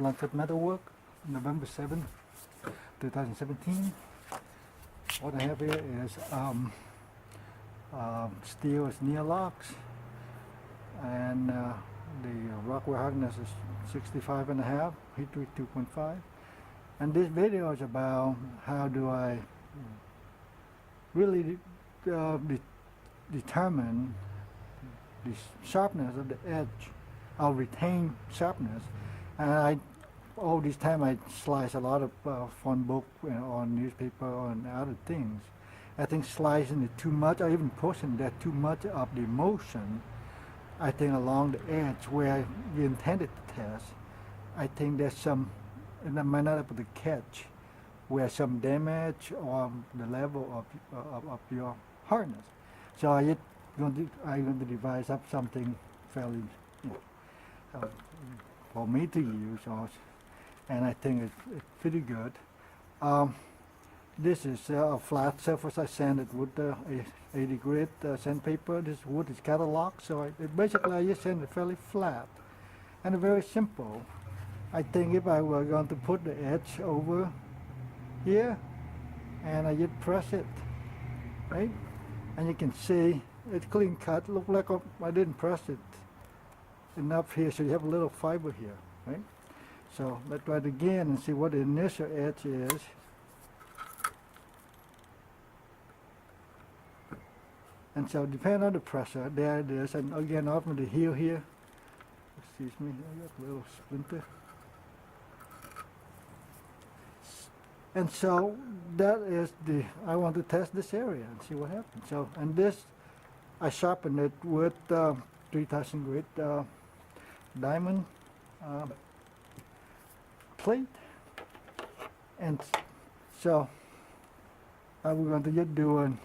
BluntCut MetalWorks, November 7, 2017. What I have here is steel is near locks, and the Rockwell hardness is 65.5, heat treat 2.5. And this video is about how do I really determine the sharpness of the edge. I'll retain sharpness, and all this time I slice a lot of phonebook on newspaper and other things. I think slicing it too much, or even pushing that too much of the motion, I think along the edge where you intended to test, I think there's some, and I might not be able to catch where some damage or the level of your hardness. So I'm going to devise up something fairly, for me to use, and I think it's pretty good. This is a flat surface. I sanded with 80 grit sandpaper. This wood is catalog, so basically I just sand it fairly flat and very simple. I think if I were going to put the edge over here, and I just press it, right? And you can see it's clean cut. Look like I didn't press it enough here, so you have a little fiber here, right? So let's try it again and see what the initial edge is. And so depending on the pressure, there it is. And again, off of the heel here, excuse me, I got a little splinter. And so that is I want to test this area and see what happens. So, and this, I sharpened it with 3000 grit diamond plate. And so I'm going to just do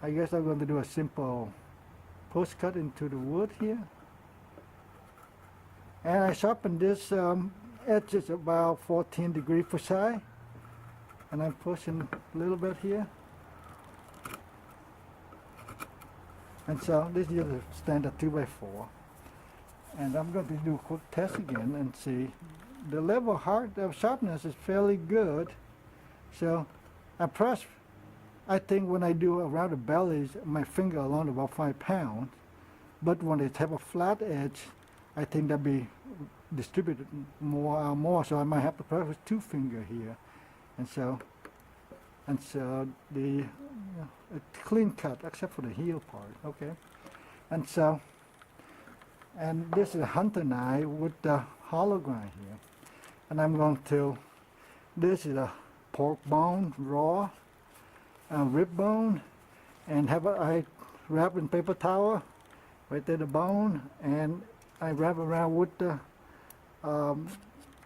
I guess I'm going to do a simple post cut into the wood here. And I sharpened this edge is about 14 degrees psi, and I'm pushing a little bit here. And so this is a standard 2x4. And I'm going to do a quick test again and see. The level of sharpness is fairly good. So I press, I think when I do around the bellies, my finger alone about 5 pounds. But when they have a flat edge, I think that'll be distributed more. So I might have to press with 2 fingers here. And so the it's clean cut except for the heel part, okay? And so, and this is a hunter knife with the hollow grind here. And I'm going to, this is a pork bone, raw, rib bone, and I wrap in paper towel right there, the bone, and I wrap around with the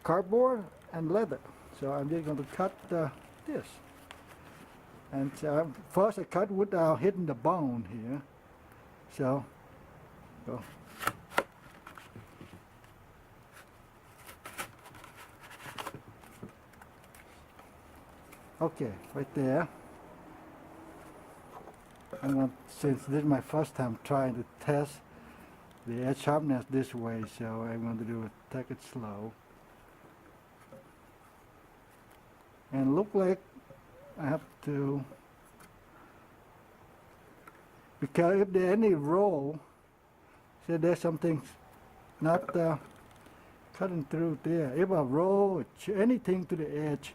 cardboard and leather. So I'm just going to cut this. And first I cut without hitting the bone here. So, go. Okay, right there. Since this is my first time trying to test the edge sharpness this way, so I'm going to take it slow. And look like I have to, because if there's any roll, so there's something not cutting through there. If I roll anything to the edge,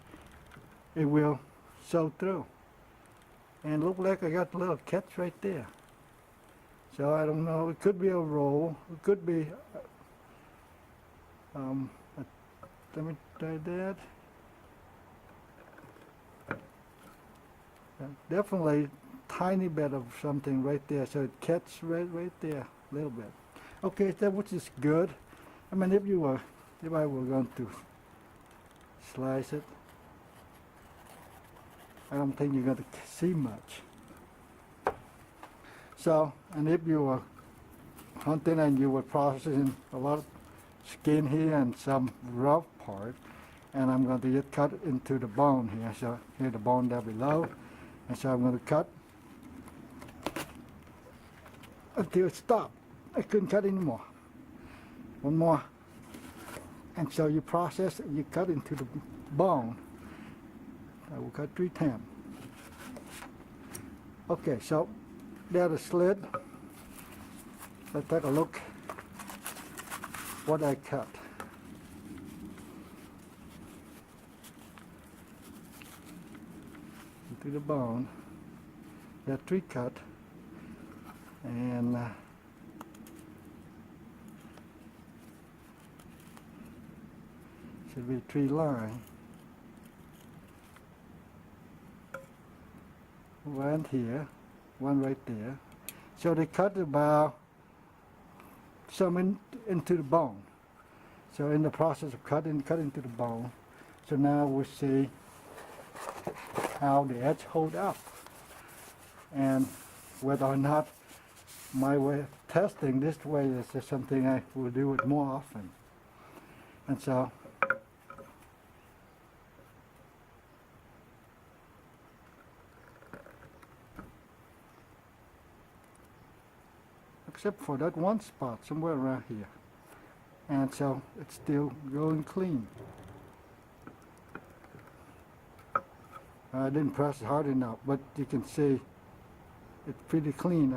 it will sew through. And look like I got a little catch right there. So I don't know, it could be a roll, it could be, let me try that. Definitely tiny bit of something right there, so it catches right there a little bit. Okay, that which is good. I mean, if I were going to slice it, I don't think you're going to see much. So, and if you were hunting and you were processing a lot of skin here and some rough part, and I'm going to just cut into the bone here. So here the bone down below, and so I'm going to cut until it stopped. I couldn't cut anymore. One more. And so you process, you cut into the bone. I will cut 3/10. Okay, so there's a slit. Let's take a look what I cut. Into the bone. There are 3 cut, and should be 3 line. One here, one right there. So they cut about some into the bone. So in the process of cutting into the bone. So now we see how the edge hold up, and whether or not my way of testing this way is just something I will do it more often. And so except for that one spot somewhere around here, and so it's still going clean. I didn't press it hard enough, but you can see it's pretty clean.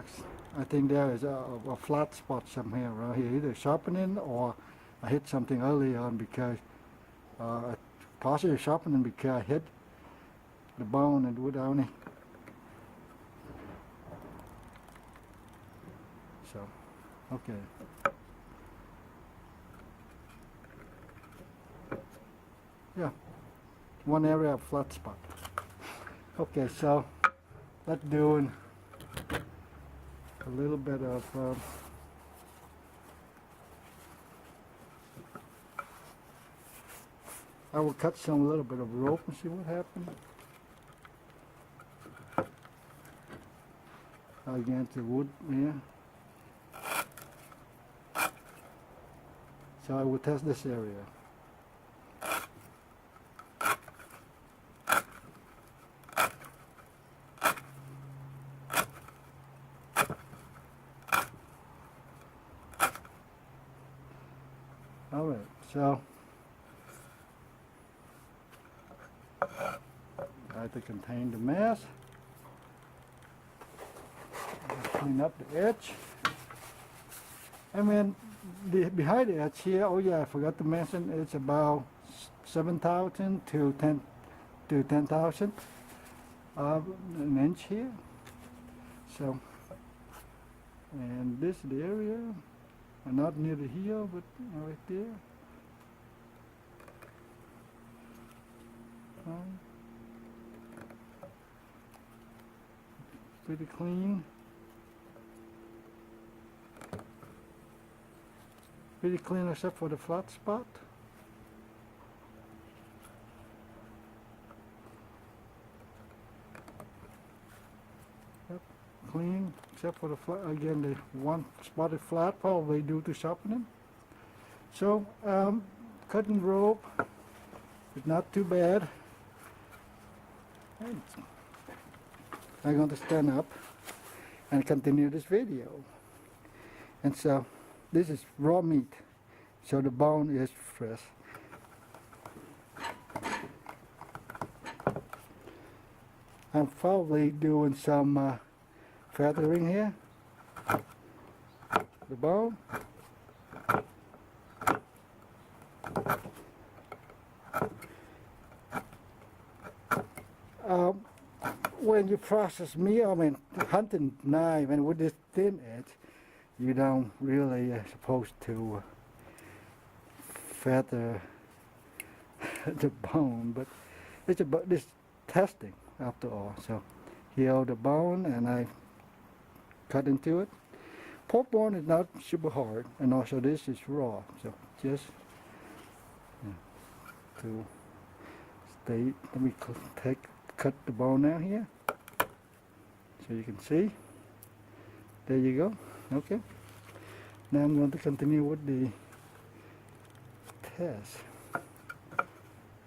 I think there is a flat spot somewhere around here, either sharpening or I hit something early on, because possibly sharpening because I hit the bone and wood only. So, okay. Yeah, one area of flat spot. Okay, so let's do a little bit of I will cut some little bit of rope and see what happens. Against the wood here. So I will test this area. All right, so I have to contain the mass. Clean up the edge. I mean, behind the edge here, oh yeah, I forgot to mention, it's about 7,000 to 10,000 an inch here. So, and this is the area, and not near the heel, but right there. Pretty clean. Pretty clean except for the flat spot. Yep, clean except for the flat. Again, the one spotted flat, probably due to sharpening. So, cutting rope is not too bad. I'm going to stand up and continue this video. And so, this is raw meat, so the bone is fresh. I'm probably doing some feathering here. The bone. When you process meat, I mean hunting knife, and with this thin edge, you don't really supposed to feather the bone, but it's about this testing after all. So here the bone, and I cut into it. Pork bone is not super hard, and also this is raw, so just to stay. Let me cut the bone out here, so you can see. There you go. Okay. Now I'm going to continue with the test.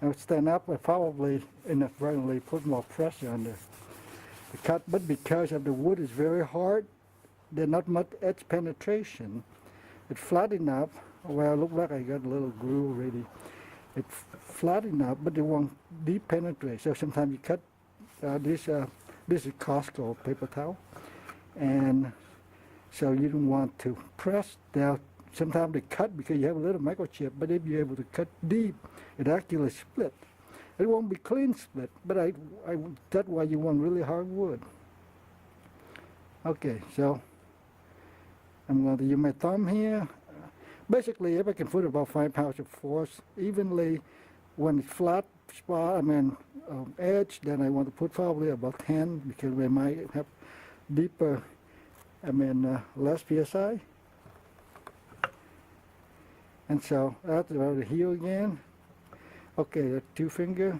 I would stand up. I probably inadvertently put more pressure on the cut, but because of the wood is very hard, there's not much edge penetration. It's flat enough well, look like I got a little groove already. It's flat enough, but it won't deep penetrate. So sometimes you cut this is Costco paper towel, and so you don't want to press down. Sometimes they cut because you have a little microchip, but if you're able to cut deep, it actually split. It won't be clean split, but that's why you want really hard wood. Okay, so I'm going to use my thumb here. Basically, if I can put about 5 pounds of force evenly, when it's flat spot, edge, then I want to put probably about 10 because we might have deeper, less PSI. And so that's about the heel again. Okay, that's 2 finger.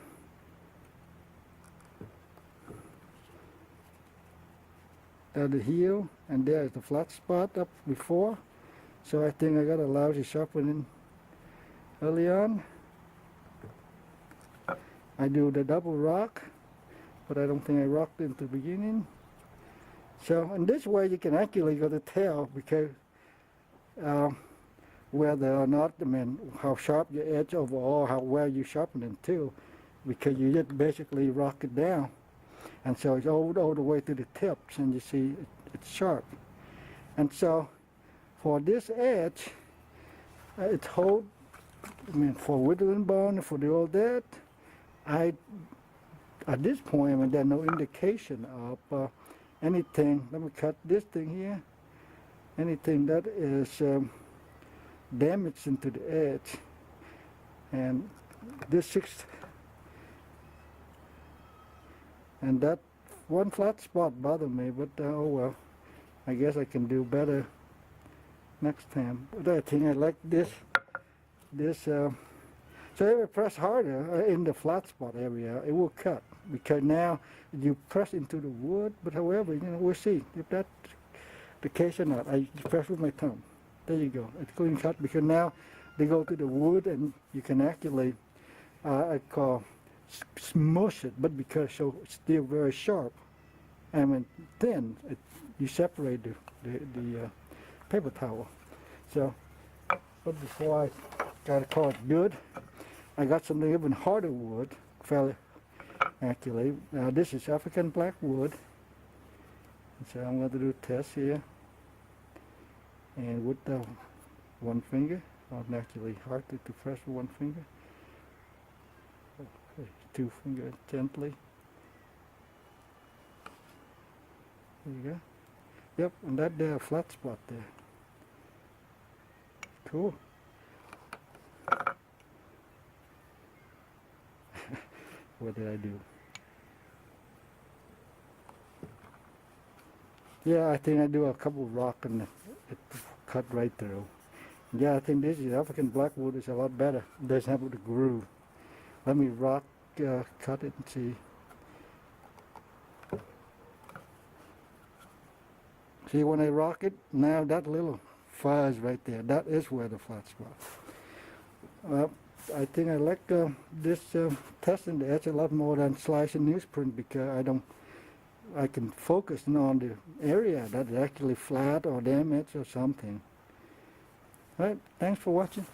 That's the heel, and there's the flat spot up before. So I think I got a lousy sharpening early on. I do the double rock, but I don't think I rocked into the beginning. So in this way you can actually go to tell because whether or not, how sharp your edge overall, how well you sharpen it too, because you just basically rock it down. And so it's all the way to the tips, and you see it's sharp. And so for this edge, it's hold, for whittling bone, for the all that, at this point, there's no indication of anything. Let me cut this thing here. Anything that is damaged into the edge. And this 6, and that one flat spot bothered me, but oh well, I guess I can do better next time. But I think I like this. So if I press harder in the flat spot area, it will cut because now you press into the wood. But however, we'll see if that's the case or not. I just press with my thumb. There you go. It's clean cut because now they go to the wood and you can actually, I call smush it, but because it's still very sharp, thin, you separate the paper towel. So, but before I gotta call it good, I got something even harder wood, fairly accurate. Now this is African black wood. So I'm going to do a test here. And with the one finger, actually hard to press with one finger. Okay, 2 fingers gently. There you go. Yep, and that there flat spot there. Cool. What did I do? Yeah, I think I do a couple rock and it cut right through. Yeah, I think this is African blackwood is a lot better. It doesn't have the groove. Let me rock, cut it and see. See when I rock it, now that little fuzz right there, that is where the flat spot. I think I like this testing the edge a lot more than slicing newsprint because I can focus on the area that is actually flat or damaged or something. All right, thanks for watching.